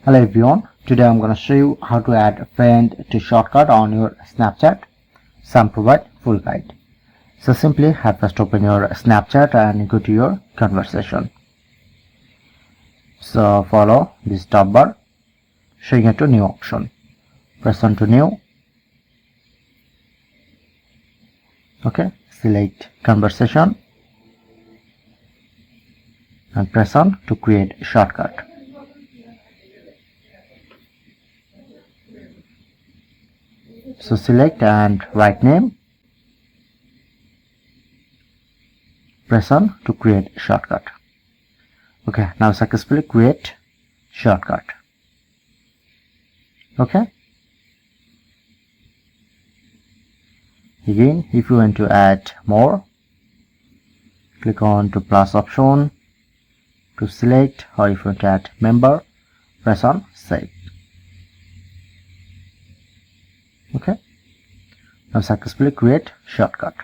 Hello everyone, today I'm going to show you how to add a friend to shortcut on your Snapchat. Some provide full guide. So simply first open your Snapchat and go to your conversation. So follow this top bar showing you to new option. Press on to new. Okay, select conversation and press on to create shortcut. So select and write name. Press on to create shortcut. Okay, now successfully create shortcut. Okay. Again, if you want to add more, click on to plus option to select, or if you want to add member, press on save. Okay. Now successfully create shortcut.